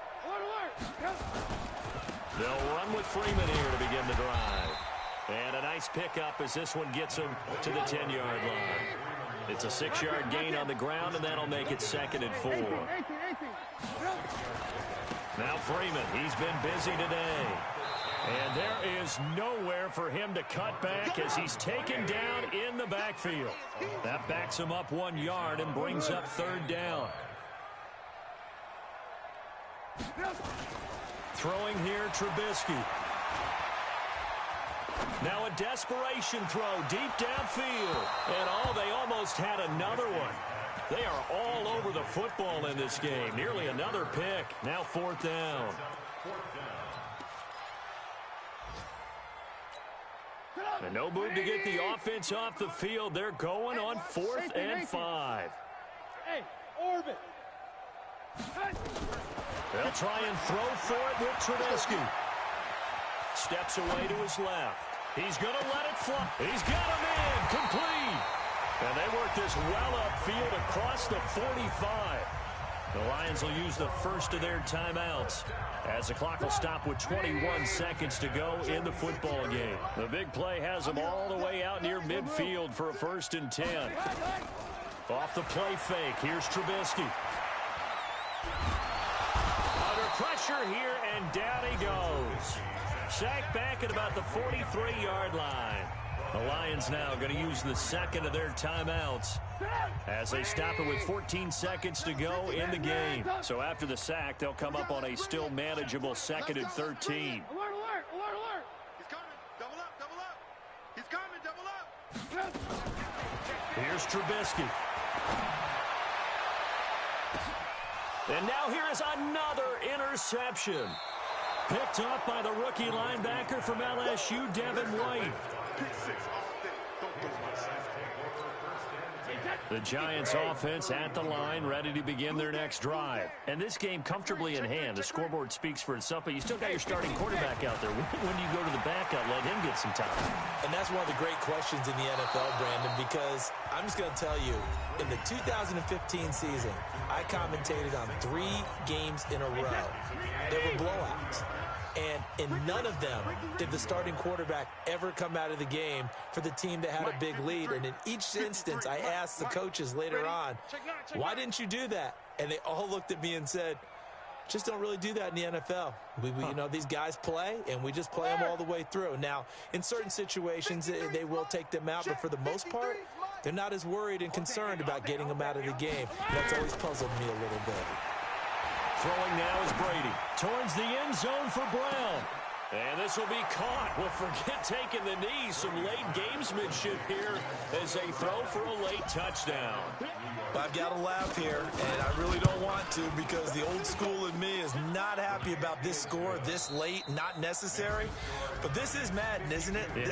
They'll run with Freeman here to begin the drive. And a nice pickup as this one gets him to the 10-yard line. It's a 6-yard gain on the ground, and that'll make it 2nd and 4. Now Freeman, he's been busy today. And there is nowhere for him to cut back as he's taken down in the backfield. That backs him up 1 yard and brings up 3rd down. Throwing here, Trubisky. Now a desperation throw deep downfield. And they almost had another one. They are all over the football in this game. Nearly another pick. Now 4th down. And no move to get the offense off the field. They're going on 4th and 5. Hey, orbit. They'll try and throw for it with Trubisky. Steps away to his left. He's going to let it fly. He's got him in. Complete. And they work this well upfield across the 45. The Lions will use the first of their timeouts as the clock will stop with 21 seconds to go in the football game. The big play has them all the way out near midfield for a 1st and 10. Off the play fake. Here's Trubisky. Under pressure here, and down he goes. Sacked back at about the 43-yard line. The Lions now going to use the second of their timeouts as they stop it with 14 seconds to go in the game. So after the sack, they'll come up on a still manageable 2nd and 13. Alert, alert, alert, alert. He's coming. Double up, double up. He's coming, double up. Here's Trubisky. And now here is another interception. Picked off by the rookie linebacker from LSU, Devin White. The Giants offense at the line, ready to begin their next drive. And this game comfortably in hand. The scoreboard speaks for itself, but you still got your starting quarterback out there. When do you go to the backup, let him get some time? And that's one of the great questions in the NFL, Brandon, because I'm just going to tell you, in the 2015 season, I commentated on 3 games in a row. There were blowouts. And in none of them did the starting quarterback ever come out of the game for the team that had a big lead. And in each instance, I asked the coaches later on, why didn't you do that? And they all looked at me and said, just don't really do that in the NFL. You know, these guys play, and we just play them all the way through. Now, in certain situations, they will take them out, but for the most part, they're not as worried and concerned about getting them out of the game. And that's always puzzled me a little bit. Throwing now is Brady. Towards the end zone for Brown. And this will be caught. Well, forget taking the knee. Some late gamesmanship here as they throw for a late touchdown. I've got to laugh here, and I really don't want to because the old school in me is not happy about this score this late, not necessary. But this is Madden, isn't it? Yeah.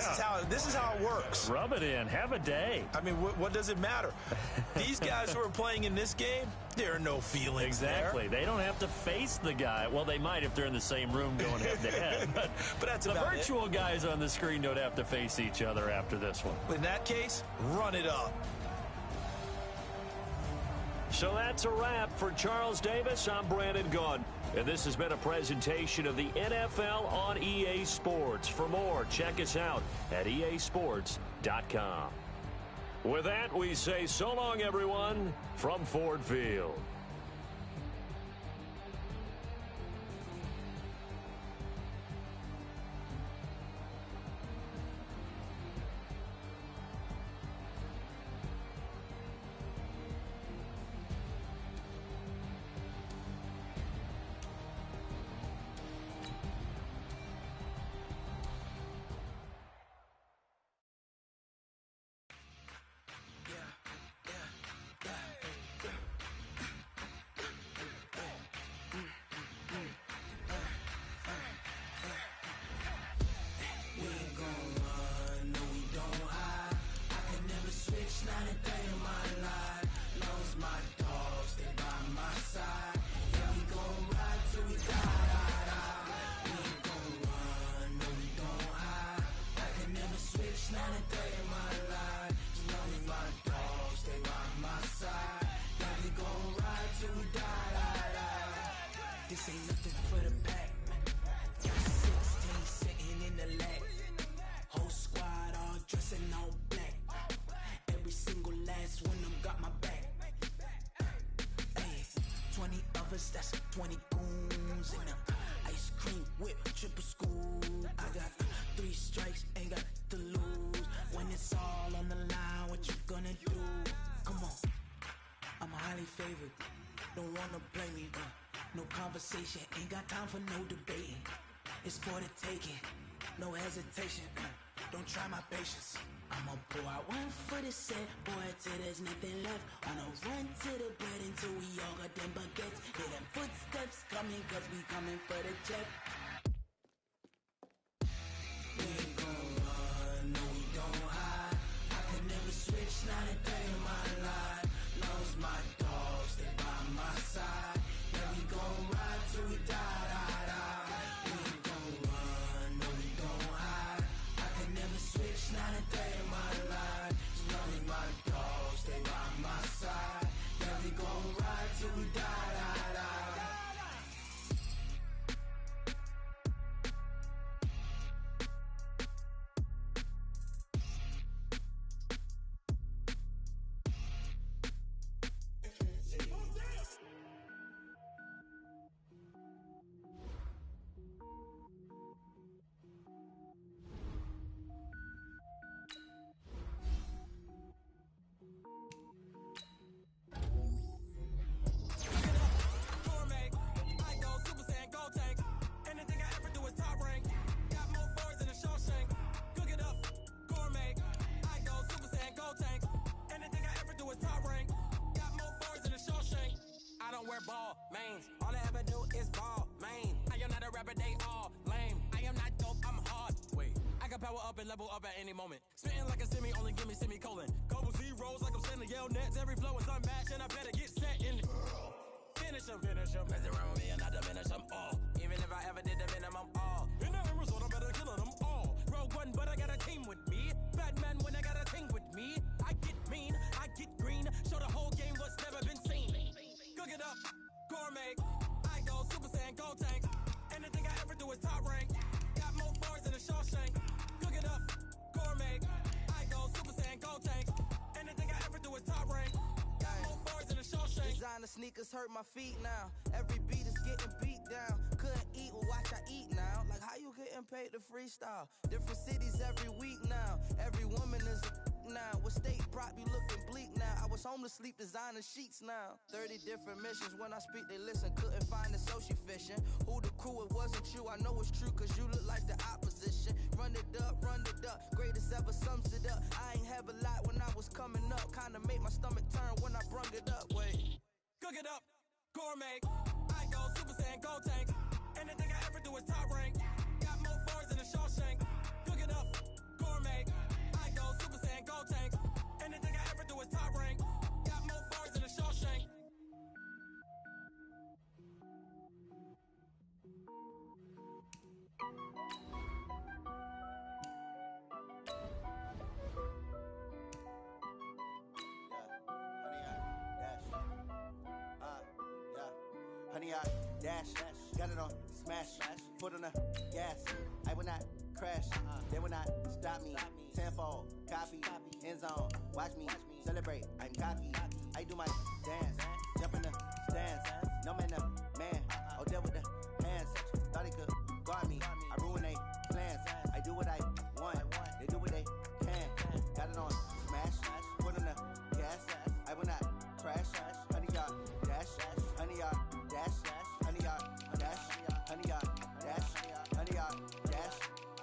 This is how it works. Rub it in. Have a day. I mean, what does it matter? These guys who are playing in this game, there are no feelings exactly. there. They don't have to face the guy. Well, they might if they're in the same room going head-to-head. But that's the about virtual guys on the screen don't have to face each other after this one. In that case, run it up. So that's a wrap for Charles Davis. I'm Brandon Gunn. And this has been a presentation of the NFL on EA Sports. For more, check us out at easports.com. With that, we say so long, everyone, from Ford Field. That's 20 goons and ice cream whip, triple school. I got 3 strikes, ain't got to lose. When it's all on the line, what you gonna do? Come on, I'm highly favored. Don't wanna play me, no conversation. Ain't got time for no debating. It's for the taking, no hesitation. Don't try my patience. I'ma pour out one for the set, boy, till there's nothing left. On a run to the bread until we all got them baguettes. Hear them footsteps coming, cause we coming for the check. We ain't gon' run, up and level up at any moment. Spitting like a semi, only give me semicolon. Couple zeros like I'm sending yell nets. Every flow is unmatched, and I better get set in. Finish them. Mess around with me and I diminish them all. Even if I ever did the minimum, all. In the end result, I better kill them all. Rogue One, but I got a team with me. Batman when I got a team with me. I get mean, I get green. Show the whole game what's never been seen. Cook it up, gourmet. I go Super Saiyan, go tank. Anything I ever do is top rank. Got more bars than a Shawshank. Cook it up, gourmet. I go Super Saiyan, go tank. Anything I ever do is top rank. Got more bars than a Shawshank. Designer sneakers hurt my feet now. Every beat is getting beat down. Couldn't eat, well watch I eat now. Like how you getting paid to freestyle? Different cities every week now. Every woman is a now. With state prop be looking bleak now. I was home to sleep designer sheets now. 30 different missions. When I speak they listen. Couldn't find it so she fishing. Who the crew, it wasn't you. I know it's true cause you look like the opposition. Run it up. Greatest ever sums it up. I ain't have a lot when I was coming up. Kinda made my stomach turn when I brung it up. Wait. Cook it up, gourmet. I go Super Saiyan, go tank. Anything I ever do is top rank. Got more bars than a Shawshank. Cook it up, gourmet. I go Super Saiyan, go tank. Anything I ever do is top rank. Got more bars than a Shawshank. Honey, I dash, got it on smash, foot on the gas. I will not crash, they will not stop me. Tenfold, copy, end zone, watch me celebrate. I'm cocky, I do my dance, jump in the stands. No man, the man, oh deal with the hands. Thought he could guard me, I ruin they plans. I do what I want, they do what they can. Got it on smash, foot on the gas. I will not crash, honey, y'all dash, honey, y'all dash, honey, y'all dash, honey, y'all dash, honey, y'all dash,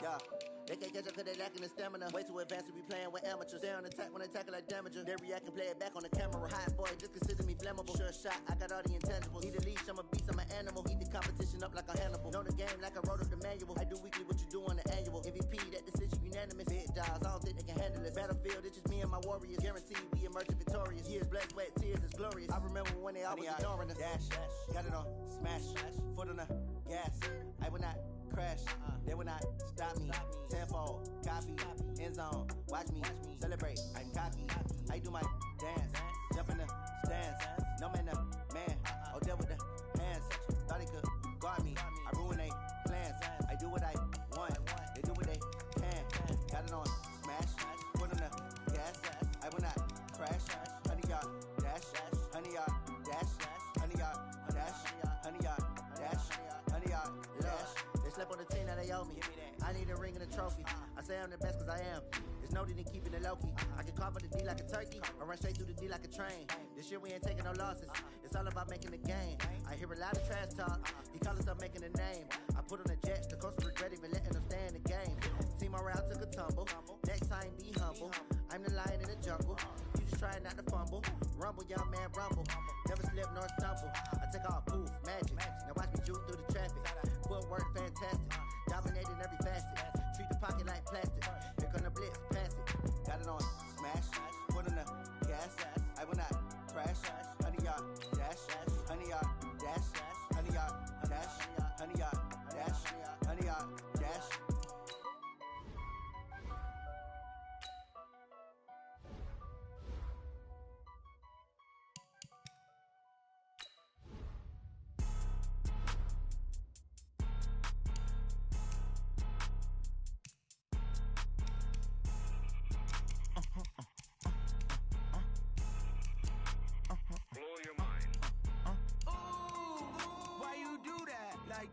yeah. They can't catch up cause they lacking the stamina. Way too advanced to be playing with amateurs. Stay on attack when they tackle like damager. They react and play it back on the camera. Hot boy, just consider me flammable. Sure shot, I got all the intangibles. Need a leash, I'm a beast, I'm an animal. Eat the competition up like a Hannibal. Know the game like I wrote up the manual. I do weekly what you do on the annual. MVP, that decision unanimous. Big dogs, I don't think they can handle it. Battlefield, it's just me and my warriors. Guaranteed we emerge victorious. Years, blood, sweat, tears, it's glorious. I remember when they always ignoring us. Dash, got it on smash, foot on the gas. I will not crash, they will not stop me. Tenfold, copy, end zone, watch me celebrate. I'm cocky, I do my dance, jump in the stands. No man, the man, oh deal with the hands. Thought he could guard me, I ruin they plans. I do what I want, they do what they can. Got it on smash, foot on the gas. I will not crash, honey y'all dash, honey y'all dash, honey y'all dash, honey y'all dash, honey y'all dash. They slept on the team, now they owe me. I need a ring and a trophy. I say I'm the best cause I am. There's no need in keeping it low-key. I can carve the D like a turkey, or run straight through the D like a train. This year we ain't taking no losses. It's all about making the game. I hear a lot of trash talk. He call himself making a name. I put on the jets, the coach regret even letting them stay in the game. Team morale took a tumble. Next time be humble. I'm the lion in the jungle. You just trying not to fumble. Rumble, young man, rumble. Never slip nor stumble. I take off, poof, magic. Now watch me juke through the traffic. Footwork fantastic. Dominating every facet. Treat the pocket like plastic. Here come the blitz, pass it. Got it on smash, foot on the gas. I will not crash. Honey y'all dash, honey y'all dash, honey y'all dash, honey y'all dash, honey y'all dash.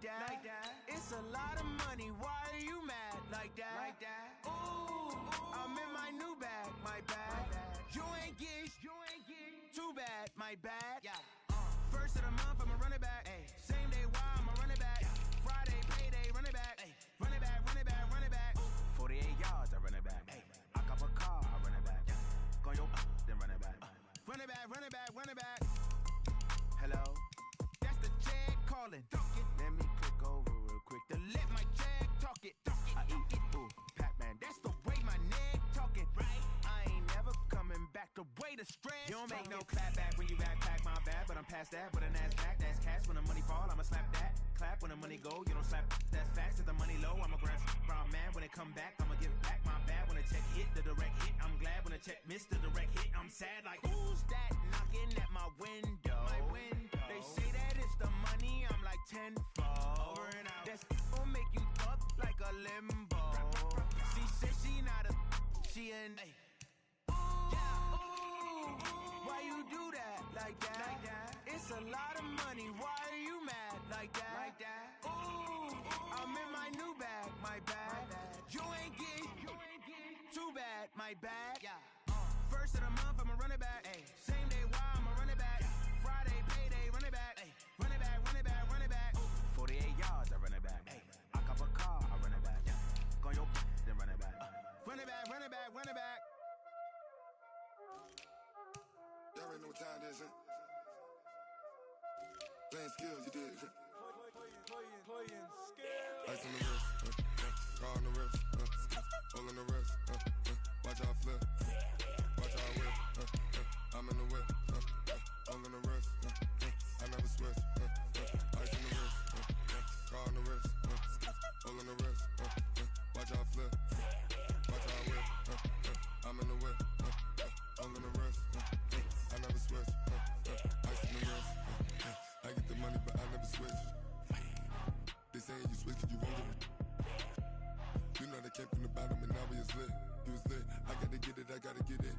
Like that. It's a lot of money. Why are you mad like that? Ooh, I'm in my new bag, my bad. You ain't get too bad, my bad. Yeah. First of the month, I'ma run it back. Ay. Same day, why I'ma run it back. Yeah. Friday, payday, run it back. Ay. Run it back, run it back, run it back. 48 yards, I run it back. Ay. I cop a car, I run it back. Yeah. Go yo, then run it back. Run it back, run it back, run it back. Hello? That's the Jag calling. Let me click over real quick to let my Jag talk it. I eat it, ooh, Pac-Man, that's the the stress. You don't make no clap back when you backpack, my bad, but I'm past that. With an ass back, that's cash. When the money fall, I'ma slap that. Clap when the money go, you don't slap. That's facts. If the money low, I'ma grab brown man. When it come back, I'ma give back my bad. When the check hit, the direct hit, I'm glad. When the check missed the direct hit, I'm sad. Like who's that knocking at my window? They say that it's the money, I'm like tenfold. Over and out. That's gon' make you up like a limbo. She said she not a, she an. Ooh, why you do that like that? It's a lot of money. Why are you mad like that? Ooh, I'm in my new bag, my bad. You ain't getting too bad, my bad. First of the month, I'ma run it back. Same day, why I'ma run it back. Friday, payday, run it back. Run it back, run it back, run it back. 48 yards, I run it back. I cop a car, I run it back. Go on your then run it back. Run it back, run it back, run it back. Y'all already know what time it is, huh? Playing skills, you did. Playing skills. Ice on the wrist, car on the wrist, hole in the wrist, watch out flip, watch out whip, I'm in the whip, hole in the wrist, I never switch, ice on the wrist, car on the wrist, hole in the wrist, watch out flip, watch out whip, I'm in the whip, hole in the wrist, I never switch, ice on the wrist, I get the money but I never switch. They saying you switch, you won't get it. You know they came from the bottom and now we is lit. You was lit, I gotta get it, I gotta get it.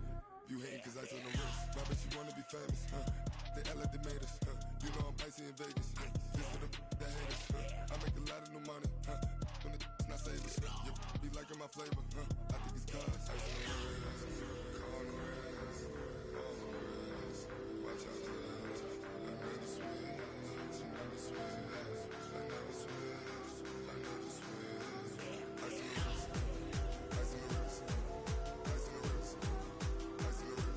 You hating cause I told them wrist. My bitch, you wanna be famous, They LA they made us, You know I'm icy in Vegas, This for the that hate us, I make a lot of new money, When the not savers, You be liking my flavor, I think it's cause ice on the wrist, on the wrist, on the wrist. Watch out, cuz I never switch, I never switch. I never switch, I never switch. Ice in the wrist, ice in the wrist, ice in the wrist, ice in the wrist, ice in the wrist,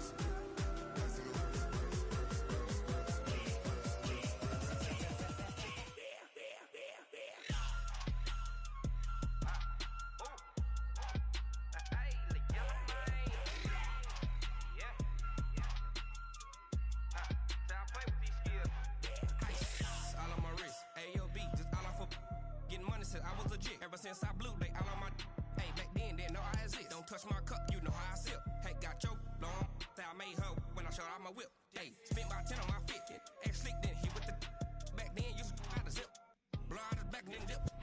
I was legit. Ever since I blew, they all on my. Hey, back then, didn't know I exist. Don't touch my cup, you know how I sip. Hey, got your long. I made her when I showed out my whip. Hey, spent about 10 on my fit. Ex slick, then hit with the. Back then, used to out the zip. Blow out his back and then dip.